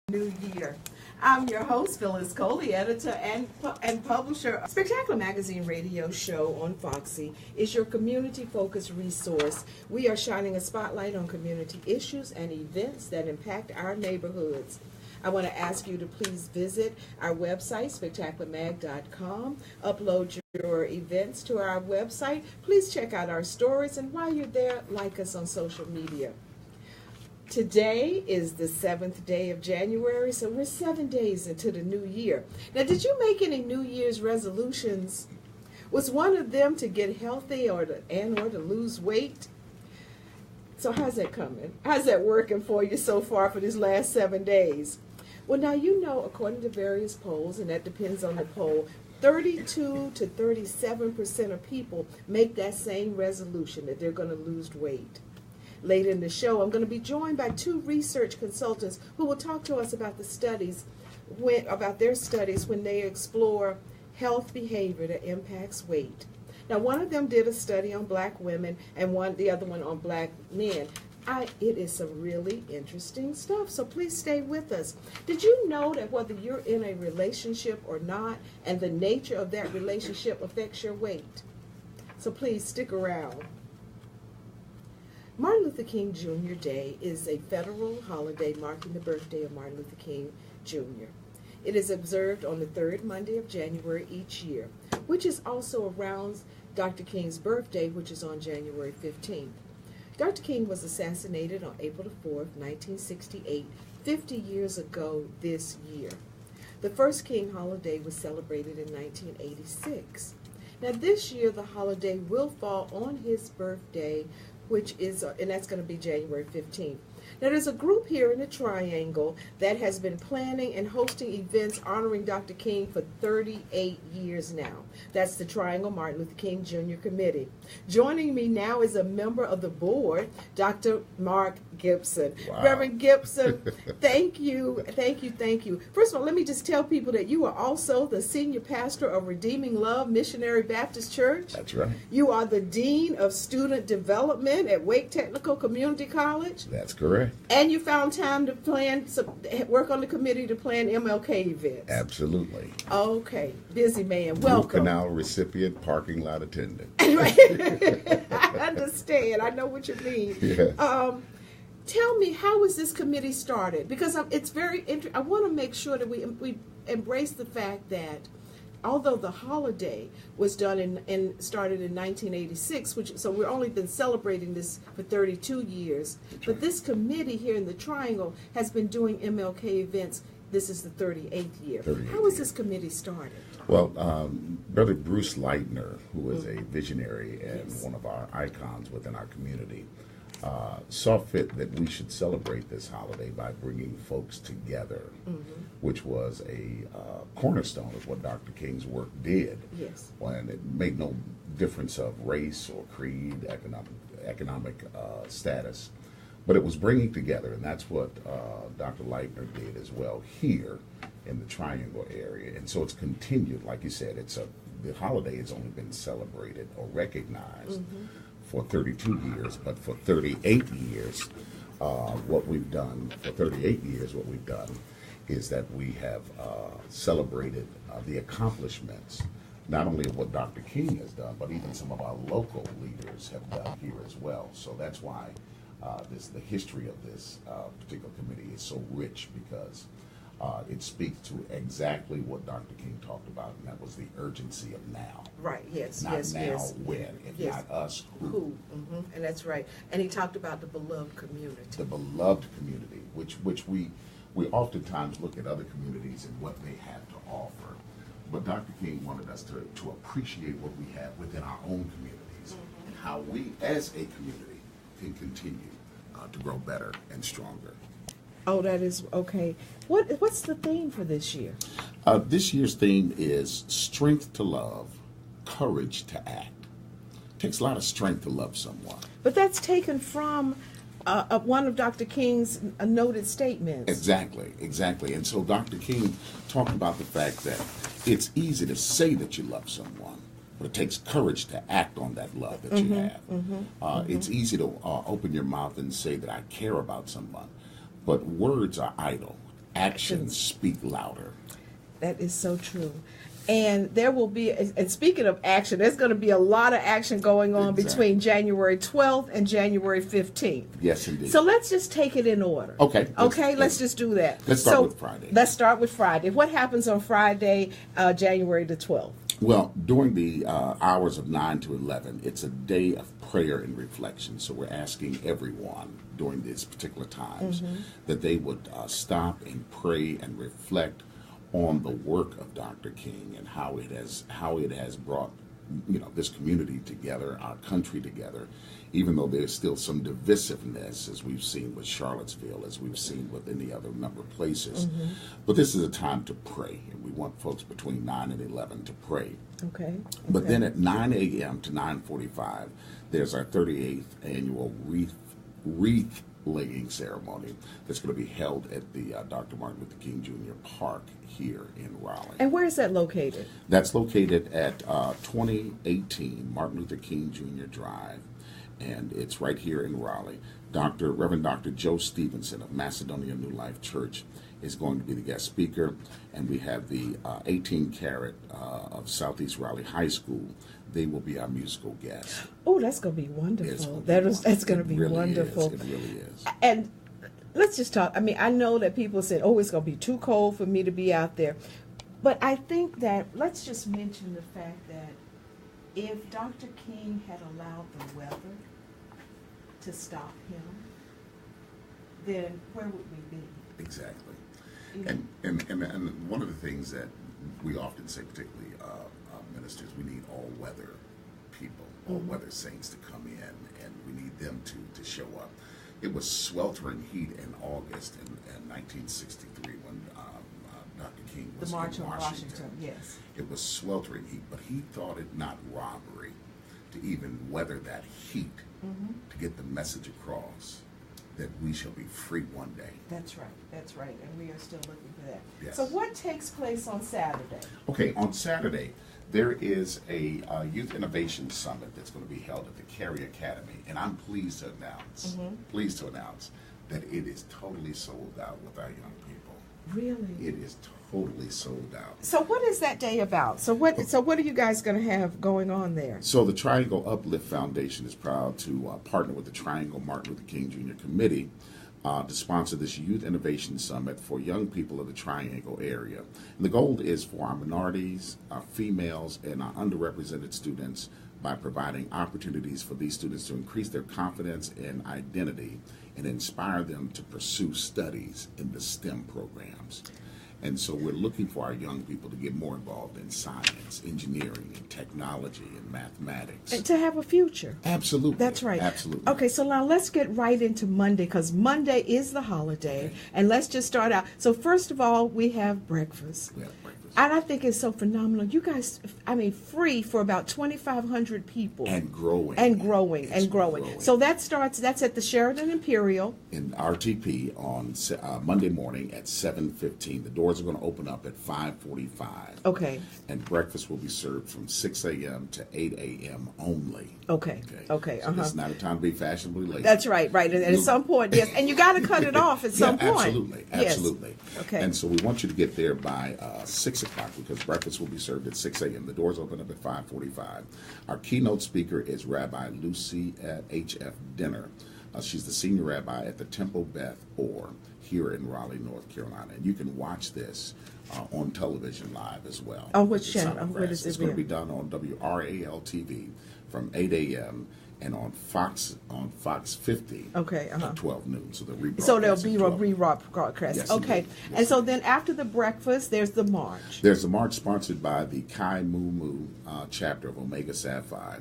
New Year. I'm your host, Phyllis Coley, editor and publisher of Spectacular Magazine radio show on Foxy. Is your community-focused resource. We are shining a spotlight on community issues and events that impact our neighborhoods. I want to ask you to please visit our website, spectacularmag.com. Upload your events to our website. Please check out our stories, and while you're there, like us on social media. Today is the 7th day of January, so we're 7 days into the new year. Now, did you make any New Year's resolutions? Was one of them to get healthy or to lose weight? So how's that coming? How's that working for you so far for these last 7 days? Well, now you know, according to various polls, and that depends on the poll, 32 to 37% of people make that same resolution that they're going to lose weight. Later in the show, I'm going to be joined by two research consultants who will talk to us about their studies when they explore health behavior that impacts weight. Now, one of them did a study on black women and the other one on black men. It is some really interesting stuff, so please stay with us. Did you know that whether you're in a relationship or not, and the nature of that relationship affects your weight? So please stick around. Martin Luther King Jr. Day is a federal holiday marking the birthday of Martin Luther King Jr. It is observed on the third Monday of January each year, which is also around Dr. King's birthday, which is on January 15th. Dr. King was assassinated on April 4th, 1968, 50 years ago this year. The first King holiday was celebrated in 1986. Now this year the holiday will fall on his birthday, and that's going to be January 15th. Now, there's a group here in the Triangle that has been planning and hosting events honoring Dr. King for 38 years now. That's the Triangle Martin Luther King Jr. Committee. Joining me now is a member of the board, Dr. Mark Gibson. Wow. Reverend Gibson, thank you. First of all, let me just tell people that you are also the senior pastor of Redeeming Love Missionary Baptist Church. That's right. You are the dean of student development at Wake Technical Community College. That's correct. And you found time to work on the committee to plan MLK events. Absolutely. Okay. Busy man. Welcome. Root canal recipient, parking lot attendant. I understand. I know what you mean. Yes. Tell me, how was this committee started? Because it's very interesting. I want to make sure that we embrace the fact that although the holiday was done and started in 1986, so we've only been celebrating this for 32 years, but this committee here in the Triangle has been doing MLK events. This is the 38th year. How was this committee started? Well, Brother Bruce Leitner, who is a visionary and one of our icons within our community, saw fit that we should celebrate this holiday by bringing folks together, which was a cornerstone of what Dr. King's work did. Yes. When it made no difference of race or creed, economic status, but it was bringing together, and that's what Dr. Leitner did as well here in the Triangle area. And so it's continued, like you said, the holiday has only been celebrated or recognized for 32 years, but for 38 years, what we've done is that we have celebrated the accomplishments, not only of what Dr. King has done, but even some of our local leaders have done here as well. So that's why the history of this particular committee is so rich, because it speaks to exactly what Dr. King talked about, and that was the urgency of now. Right, yes, not yes, now, yes. when, if yes. not us, Who? And that's right. And he talked about the beloved community. The beloved community, which we oftentimes look at other communities and what they have to offer. But Dr. King wanted us to appreciate what we have within our own communities and how we, as a community, can continue to grow better and stronger. Oh, that is okay. What's the theme for this year? This year's theme is strength to love, courage to act. It takes a lot of strength to love someone. But that's taken from one of Dr. King's noted statements. Exactly. And so Dr. King talked about the fact that it's easy to say that you love someone, but it takes courage to act on that love that you have. It's easy to open your mouth and say that I care about someone, but words are idle. Actions speak louder. That is so true. And there will be, and speaking of action, there's going to be a lot of action going on between January 12th and January 15th. Yes, indeed. So let's just take it in order. Okay. Let's just do that. Let's start with Friday. Let's start with Friday. What happens on Friday, January the 12th? Well, during the hours of 9 to 11, it's a day of prayer and reflection. So we're asking everyone during these particular times that they would stop and pray and reflect on the work of Dr. King and how it has brought this community together, our country together, even though there's still some divisiveness, as we've seen with Charlottesville, as we've seen with any other number of places. But this is a time to pray, and we want folks between 9 and 11 to pray. Okay. But then at 9 a.m. to 9:45, there's our 38th annual wreath laying ceremony that's going to be held at the Dr. Martin Luther King Jr. Park here in Raleigh. And where is that located? That's located at 2018 Martin Luther King Jr. Drive, and it's right here in Raleigh. Reverend Dr. Joe Stevenson of Macedonia New Life Church is going to be the guest speaker, and we have the 18 Carat of Southeast Raleigh High School. They will be our musical guests. Oh, that's going to be wonderful. That's going to be wonderful. It really is. And let's just talk. I mean, I know that people said, oh, it's going to be too cold for me to be out there. But I think that, let's just mention the fact that if Dr. King had allowed the weather to stop him, then where would we be? Exactly. And one of the things that we often say, particularly ministers, we need all weather people, all weather saints to come in, and we need them to show up. It was sweltering heat in August in 1963 when Dr. King was the March in on Washington. Yes. It was sweltering heat, but he thought it not robbery to even weather that heat to get the message across that we shall be free one day. That's right, and we are still looking for that. Yes. So what takes place on Saturday? Okay, on Saturday, there is a Youth Innovation Summit that's going to be held at the Carey Academy, and I'm pleased to announce that it is totally sold out with our young people. Really? It is totally sold out. So what is that day about? So what are you guys going to have going on there? So the Triangle Uplift Foundation is proud to partner with the Triangle Martin Luther King Jr. Committee to sponsor this Youth Innovation Summit for young people of the Triangle area. And the goal is for our minorities, our females, and our underrepresented students by providing opportunities for these students to increase their confidence and identity and inspire them to pursue studies in the STEM programs. And so we're looking for our young people to get more involved in science, engineering, and technology, and mathematics. And to have a future. Absolutely. That's right. Absolutely. Okay, so now let's get right into Monday, because Monday is the holiday. Okay. And let's just start out. So first of all, we have breakfast. We have breakfast. And I think it's so phenomenal. You guys, free for about 2,500 people. And growing. And growing. So that's at the Sheridan Imperial. In RTP on Monday morning at 7:15. The doors are going to open up at 5:45. Okay. And breakfast will be served from 6 a.m. to 8 a.m. only. Okay. So this is not a time to be fashionably late. That's right. And at some point, yes. And you got to cut it off at some point. Absolutely. Yes. Okay. And so we want you to get there by 6 o'clock because breakfast will be served at 6 a.m. The doors open up at 5:45. Our keynote speaker is Rabbi Lucy at H.F. Dinner. She's the senior rabbi at the Temple Beth Or here in Raleigh, North Carolina. And you can watch this on television live as well. On which channel? What is it? It's going to be done on WRAL TV from 8 a.m. and on Fox 50 at 12 noon. So there'll be a rebroadcast. Yes, okay. Indeed. Yes, and so then after the breakfast, there's the march. There's a march sponsored by the Chi Mu Mu chapter of Omega Psi Phi,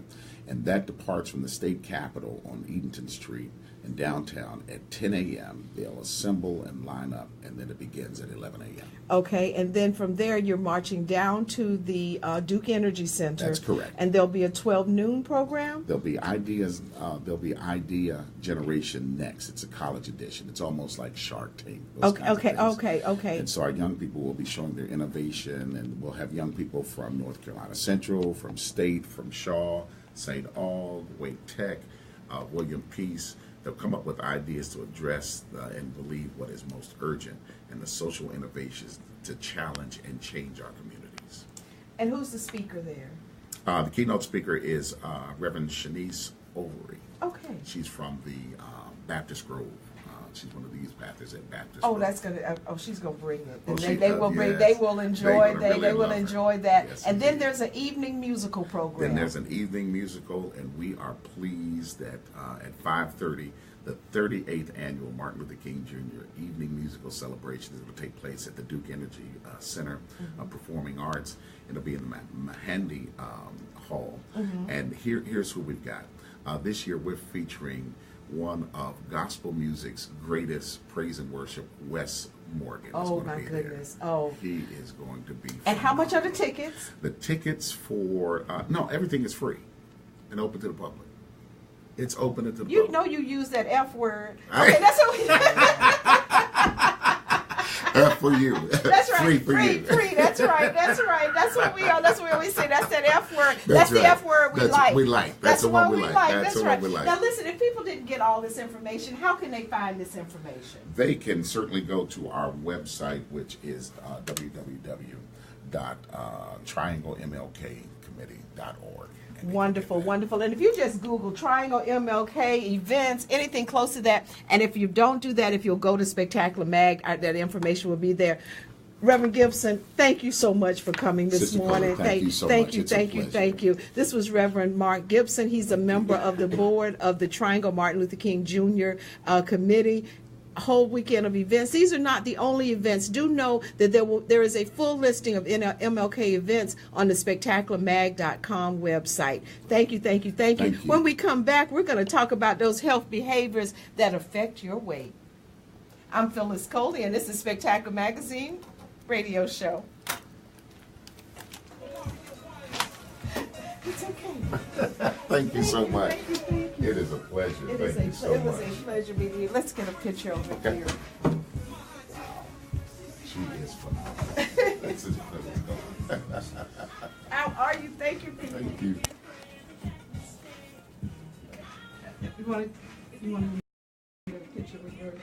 and that departs from the state capitol on Edenton Street in downtown at 10 a.m. They'll assemble and line up, and then it begins at 11 a.m. Okay, and then from there you're marching down to the Duke Energy Center. That's correct. And there'll be a 12 noon program? There'll be ideas. There'll be Idea Generation Next. It's a college edition. It's almost like Shark Tank. Okay. And so our young people will be showing their innovation, and we'll have young people from North Carolina Central, from State, from Shaw, St. Aug, Wake Tech, William Peace, They'll come up with ideas to address and believe what is most urgent and the social innovations to challenge and change our communities. And who's the speaker there? The keynote speaker is Reverend Shanice Overy. Okay. She's from the Baptist Grove. She's one of these Baptists at Baptist. Oh, Grove. That's gonna. She's gonna bring it. Oh, They will bring. Yes. They will enjoy. They will enjoy that. Yes, and then indeed. there's an evening musical program. Then there's an evening musical, and we are pleased that at 5:30, the 38th annual Martin Luther King Jr. evening musical celebration is going to take place at the Duke Energy Center of Performing Arts. It'll be in the Mahandy Hall. And here's who we've got. This year we're featuring one of gospel music's greatest praise and worship, Wes Morgan. Oh my goodness! There. Oh, he is going to be. And how much are the tickets? The tickets for no, everything is free and open to the public. It's open to the public. You know you use that F word. Okay, that's what F for you. That's right. Free for you. Free. That's right. That's right. That's what we are. That's what we always say. That's that F word. That's the right. F word we That's like. We like. That's the one we like. That's the right. one we like. Now listen, if people didn't get all this information, how can they find this information? They can certainly go to our website, which is www.trianglemlkcommittee.org. Wonderful, wonderful. And if you just Google Triangle MLK events, anything close to that, and if you don't do that, if you'll go to Spectacular Mag, that information will be there. Reverend Gibson, thank you so much for coming this Sister morning. Coley, thank you so thank much. you, It's a thank you, pleasure. thank you. This was Reverend Mark Gibson. He's a member of the board of the Triangle Martin Luther King Jr. Committee. A whole weekend of events. These are not the only events. Do know that there is a full listing of MLK events on the spectacularmag.com website. Thank you, thank you, thank you. When we come back, we're going to talk about those health behaviors that affect your weight. I'm Phyllis Coley, and this is Spectacular Magazine radio show. It's okay. Thank you so much. Thank you, thank you. It is a pleasure. It Thank you so was much. a pleasure meeting you. Let's get a picture over here. She is phenomenal. This is phenomenal. How are you? Thank you, people. Thank you. You want to get a picture with yours?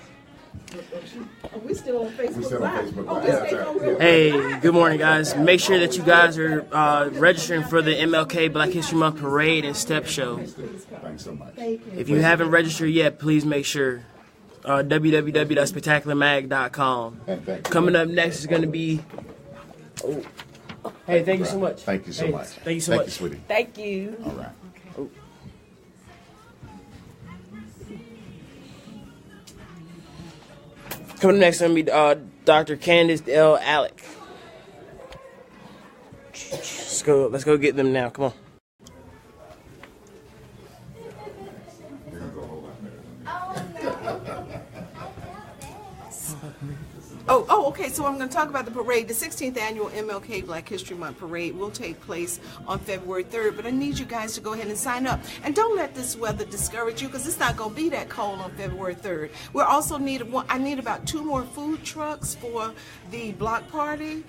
Are we still on Facebook? We're still on Facebook Live. Let's stay on real Hey, quick. good morning, guys. Make sure that you guys are registering for the MLK Black History Month Parade and Step Show. Thanks so much. Thank you. If you haven't registered yet, please make sure. www.spectacularmag.com. And thank you. Coming up next is going to be... Oh. Hey, thank you so much. Thank you so much. Thank you so Thank much. you, sweetie. Thank you. All right. Coming up next is going to be Dr. Candice Alick. Let's go get them now. Come on. You're gonna go a whole lot better. Oh, okay. So I'm going to talk about the parade. The 16th annual MLK Black History Month parade will take place on February 3rd. But I need you guys to go ahead and sign up. And don't let this weather discourage you, because it's not going to be that cold on February 3rd. We also need I need about 2 more food trucks for the block party.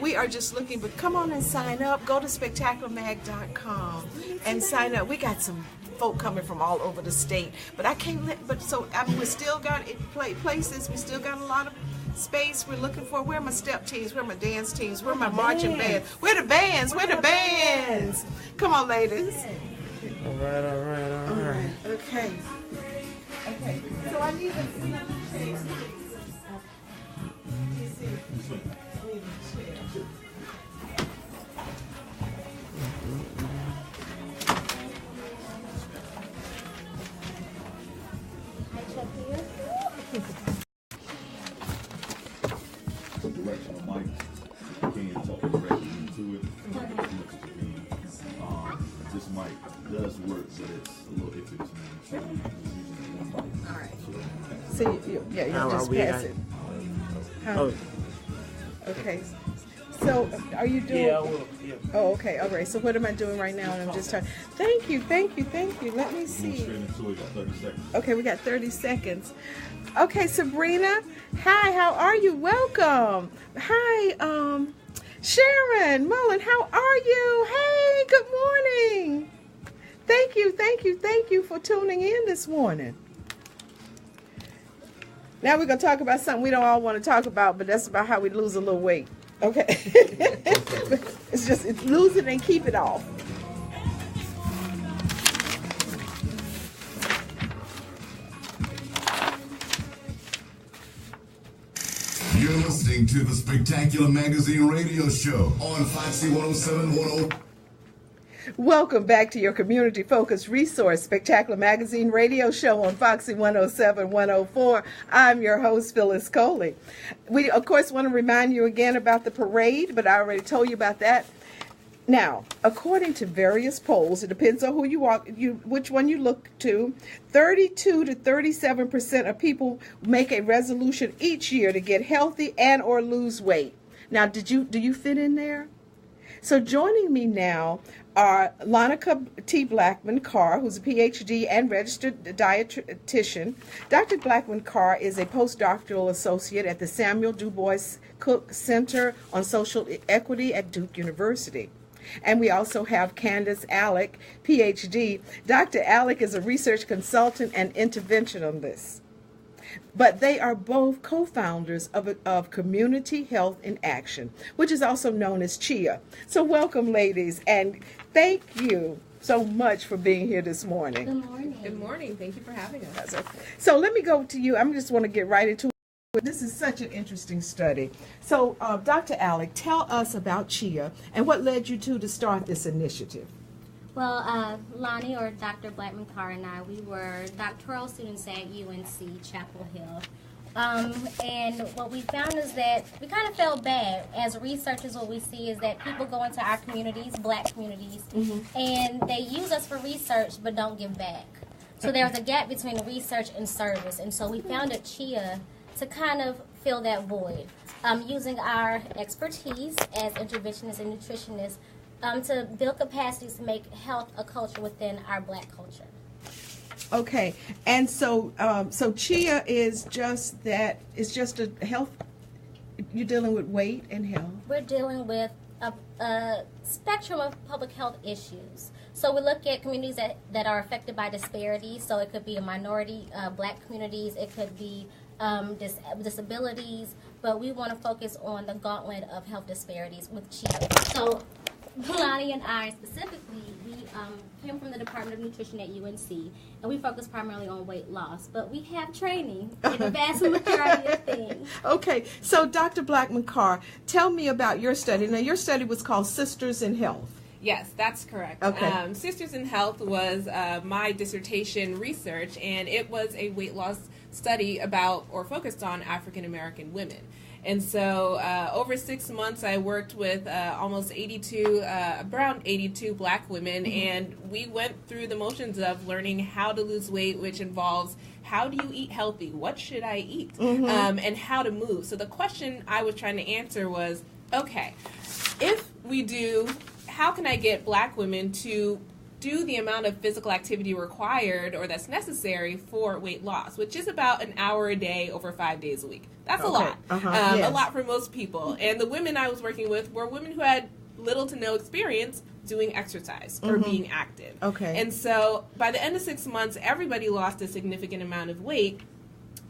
We are just looking, but come on and sign up. Go to spectacularmag.com and sign up. We got some folk coming from all over the state, but I can't let. But so I mean, we still got places. We still got a lot of space. We're looking for. Where are my step teams? Where are my dance teams? Where are my marching bands? Where the bands? Where the bands? Come on, ladies. All right. Okay. So I need a chair. Directional mic, you can talk directly into it. This mic does work, but it's a little iffy to me. So we're using one mic. All right. So you How just are we pass at? it. Oh, Okay. So are you doing? yeah, I will. Yeah. Oh, okay. All right. So what am I doing right now? And I'm just talking. Thank you. Let me Move see. straight into it, 30 seconds. Okay, we got 30 seconds. Okay, Sabrina. Hi, how are you? Welcome. Hi, Sharon Mullen, how are you? Hey, good morning. Thank you for tuning in this morning. Now we're going to talk about something we don't all want to talk about, but that's about how we lose a little weight. Okay. It's lose it and keep it off. You're listening to the Spectacular Magazine radio show on Foxy 107.10. Welcome back to your community-focused resource, Spectacular Magazine radio show on Foxy 107.104. I'm your host, Phyllis Coley. We, of course, want to remind you again about the parade, but I already told you about that. Now, according to various polls, it depends on who you are, which one you look to, 32 to 37% of people make a resolution each year to get healthy and or lose weight. Now, do you fit in there? So joining me now are Loneke Blackman Carr, who's a PhD and registered dietitian. Dr. Blackman Carr is a postdoctoral associate at the Samuel Du Bois Cook Center on Social Equity at Duke University. And we also have Candice Alick, PhD. Dr. Alick is a research consultant and interventionalist. But they are both co-founders of Community Health in Action, which is also known as CHIA. So welcome, ladies, and thank you so much for being here this morning. Good morning. Good morning. Thank you for having us. So let me go to you. I just want to get right into it. This is such an interesting study. So, Dr. Alick, tell us about CHIA and what led you to start this initiative. Well, Lonnie, or Dr. Blackman Carr, and I, we were doctoral students at UNC Chapel Hill. And what we found is that we kind of felt bad. As researchers, what we see is that people go into our communities, black communities, and they use us for research but don't give back. So there's a gap between research and service. And so we founded CHIA to kind of fill that void, using our expertise as interventionists and nutritionists to build capacities to make health a culture within our black culture. Okay, and so CHIA is just that. It's just a health. You're dealing with weight and health. We're dealing with a spectrum of public health issues. So we look at communities that are affected by disparities. So it could be a minority, black communities. It could be disabilities. But we want to focus on the gauntlet of health disparities with CHIA. So Lonnie and I specifically, we came from the Department of Nutrition at UNC, and we focus primarily on weight loss. But we have training in the vast majority of things. Okay, so Dr. Blackman Carr, tell me about your study. Now, your study was called Sisters in Health. Yes, that's correct. Okay. Sisters in Health was my dissertation research, and it was a weight loss study about or focused on African American women. And so over 6 months, I worked with around 82 black women, and we went through the motions of learning how to lose weight, which involves how do you eat healthy, what should I eat, and how to move. So the question I was trying to answer was, okay, if we do, how can I get black women to do the amount of physical activity required or that's necessary for weight loss, which is about an hour a day over 5 days a week. That's a lot. Yes. A lot for most people. And the women I was working with were women who had little to no experience doing exercise or being active. Okay. And so by the end of 6 months, everybody lost a significant amount of weight.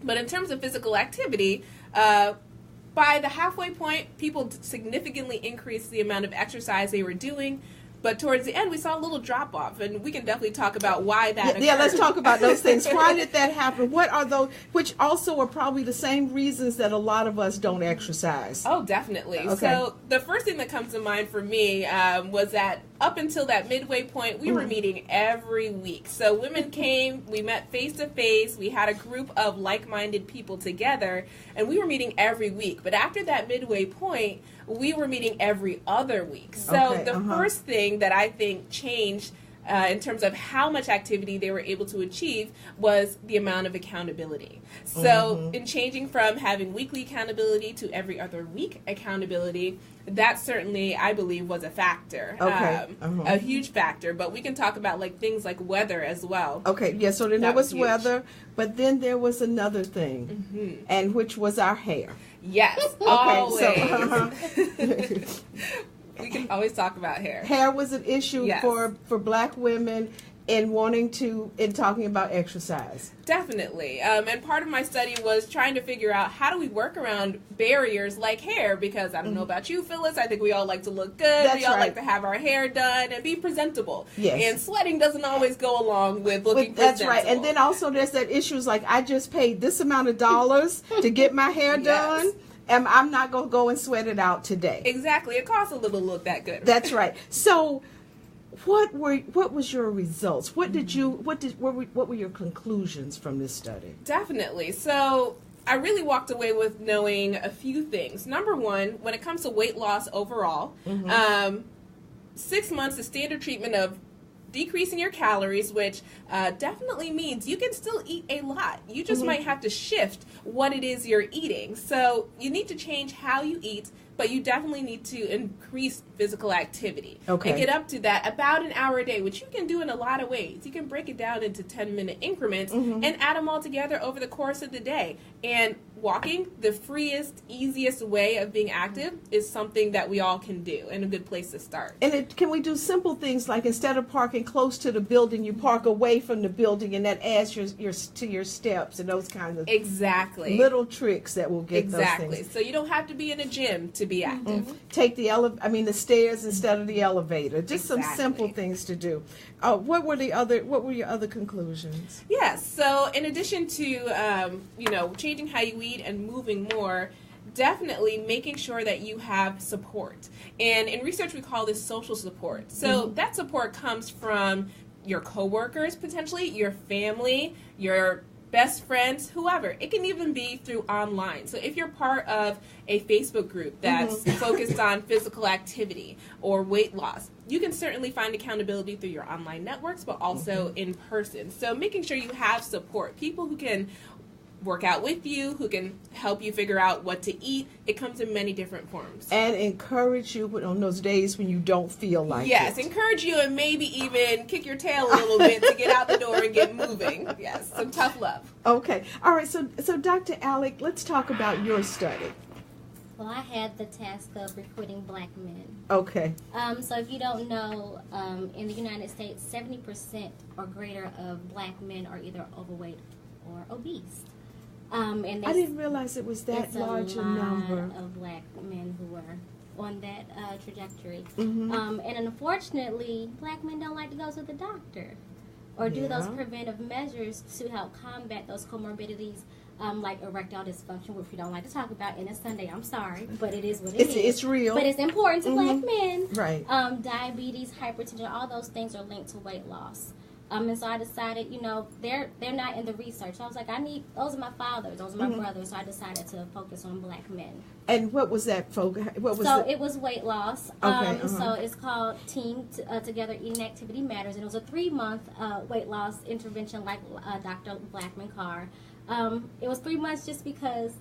But in terms of physical activity, by the halfway point, people significantly increased the amount of exercise they were doing. But towards the end, we saw a little drop off, and we can definitely talk about why that occurred. Yeah, let's talk about those things. Why did that happen? What are those, which also are probably the same reasons that a lot of us don't exercise? Oh, definitely. Okay. So the first thing that comes to mind for me was that up until that midway point, we were meeting every week. So women came, we met face to face, we had a group of like-minded people together, and we were meeting every week. But after that midway point, we were meeting every other week. So the first thing that I think changed in terms of how much activity they were able to achieve was the amount of accountability. So in changing from having weekly accountability to every other week accountability, that certainly, I believe, was a factor, a huge factor. But we can talk about things like weather as well. Okay, yeah, so then there was huge. But then there was another thing, and which was our hair. Yes, always. So, we can always talk about hair. Hair was an issue Yes. for black women. in talking about exercise. Definitely. And part of my study was trying to figure out how do we work around barriers like hair, because I don't know about you, Phyllis, I think we all like to look good. That's we all right. like to have our hair done and be presentable. Yes. And sweating doesn't always go along with looking That's presentable. right. And then also there's that issues like I just paid this amount of dollars to get my hair done, and I'm not going to go and sweat it out today. Exactly. It costs a little to look that good. That's right. So what was your results? What were your conclusions from this study? Definitely. So I really walked away with knowing a few things. Number one, when it comes to weight loss overall, 6 months is standard treatment of decreasing your calories, which definitely means you can still eat a lot. You just might have to shift what it is you're eating. So you need to change how you eat, but you definitely need to increase physical activity. Okay. And get up to that about an hour a day, which you can do in a lot of ways. You can break it down into 10-minute increments and add them all together over the course of the day. And walking, the freest, easiest way of being active, is something that we all can do and a good place to start. And can we do simple things like instead of parking close to the building, you park away from the building, and that adds to your steps and those kinds of little tricks that will get those things. So you don't have to be in a gym to be active. Take the stairs instead of the elevator. Just some simple things to do. What were your other conclusions? Yes. So in addition to changing how you eat and moving more, definitely making sure that you have support. And in research, we call this social support. So that support comes from your coworkers, potentially, your family, your best friends, whoever. It can even be through online. So if you're part of a Facebook group that's focused on physical activity or weight loss, you can certainly find accountability through your online networks, but also in person. So making sure you have support, people who can work out with you, who can help you figure out what to eat. It comes in many different forms. And encourage you on those days when you don't feel like it. Yes, encourage you and maybe even kick your tail a little bit to get out the door and get moving. Yes, some tough love. Okay. All right, so Dr. Alick, let's talk about your study. Well, I had the task of recruiting black men. Okay. So if you don't know, in the United States, 70% or greater of black men are either overweight or obese. And I didn't realize it was that large a number of black men who were on that trajectory. And unfortunately, black men don't like to go to the doctor or do those preventive measures to help combat those comorbidities, like erectile dysfunction, which we don't like to talk about. And it's Sunday, I'm sorry, but it is what it is. It's real. But it's important to black men. Right. Diabetes, hypertension, all those things are linked to weight loss. And so I decided, they're not in the research. So I was like, those are my fathers, those are my brothers. So I decided to focus on black men. And what was that focus? It was weight loss. So it's called Team Together Eating Activity Matters. And it was a 3-month weight loss intervention like Dr. Blackman Carr. It was 3 months just because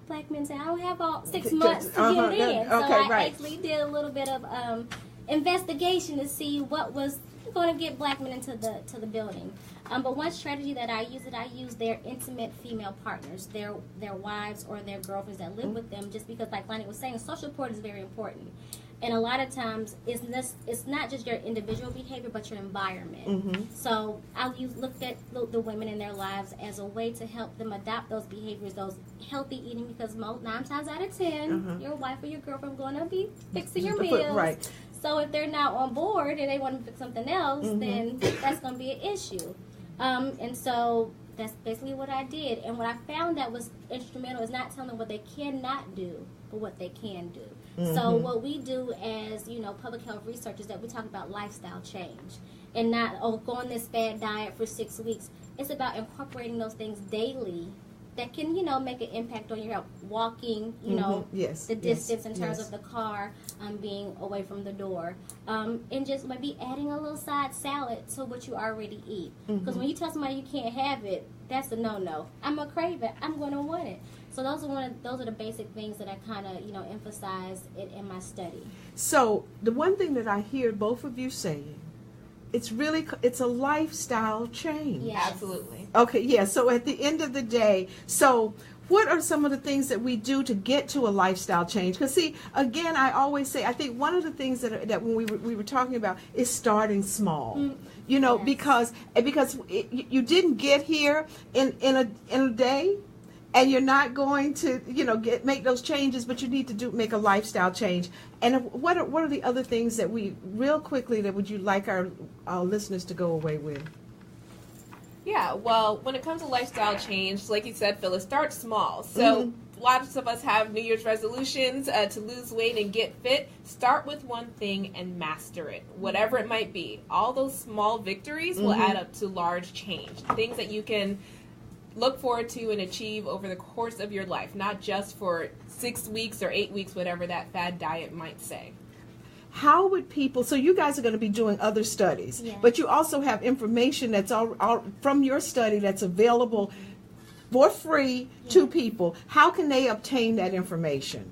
black men say, I don't have all 6 months to get in. So I actually did a little bit of investigation to see what was going to get black men into the building. But one strategy that I use their intimate female partners, their wives or their girlfriends that live with them, just because, like Lonnie was saying, social support is very important. And a lot of times, it's not just your individual behavior, but your environment. So I'll look at the women in their lives as a way to help them adopt those behaviors, those healthy eating, because 9 times out of 10, your wife or your girlfriend going to be fixing your meals. Right. So if they're not on board and they want to fix something else, then that's going to be an issue. And so that's basically what I did. And what I found that was instrumental is not telling them what they cannot do, but what they can do. So what we do as, public health researchers, that we talk about lifestyle change and not, go on this fad diet for 6 weeks. It's about incorporating those things daily that can, make an impact on your health. Walking, the distance in terms of the car, being away from the door. And just maybe adding a little side salad to what you already eat. Because when you tell somebody you can't have it, that's a no-no. I'm going to crave it. I'm going to want it. So those are the basic things that I kind of, emphasize in my study. So the one thing that I hear both of you saying, it's a lifestyle change. Yes. Absolutely. Okay, yeah. So at the end of the day, so what are some of the things that we do to get to a lifestyle change? Because see, again, I always say, I think one of the things that when we were talking about is starting small. You know, Yes. because you didn't get here in a day, and you're not going to, you know, make those changes, but you need to make a lifestyle change. And what are the other things that real quickly, that would you like our listeners to go away with? Yeah, well, when it comes to lifestyle change, like you said, Phyllis, start small. So lots of us have New Year's resolutions to lose weight and get fit. Start with one thing and master it, whatever it might be. All those small victories will add up to large change, things that you can look forward to and achieve over the course of your life, not just for 6 weeks or 8 weeks, whatever that fad diet might say. How would people, so you guys are going to be doing other studies, Yes. but you also have information that's all from your study that's available for free to people. How can they obtain that information?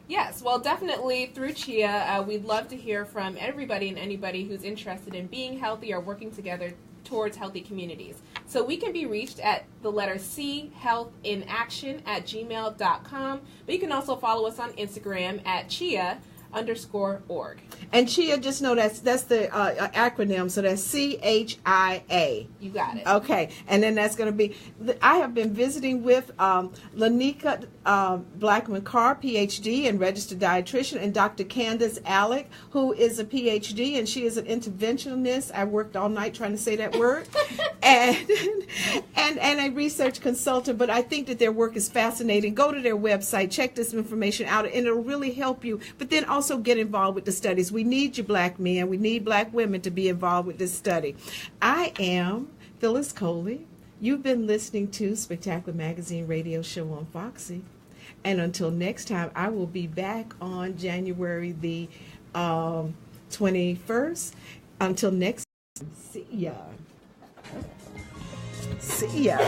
Yes, well, definitely through CHIA, we'd love to hear from everybody and anybody who's interested in being healthy or working together towards healthy communities. So we can be reached at the letter C, healthinaction@gmail.com, but you can also follow us on Instagram at chia_org. And CHIA, just know that's the acronym, so that's CHIA. You got it. Okay, and then that's going to be, I have been visiting with Loneke Blackman Carr, PhD and registered dietitian, and Dr. Candice Alick, who is a PhD, and she is an interventionist. I worked all night trying to say that word, and a research consultant, but I think that their work is fascinating. Go to their website, check this information out, and it'll really help you, but then also get involved with the studies. We need you black men, we need black women to be involved with this study. I am Phyllis Coley. You've been listening to Spectacular Magazine radio show on Foxy. And until next time, I will be back on January the 21st. Until next time, see ya. See ya.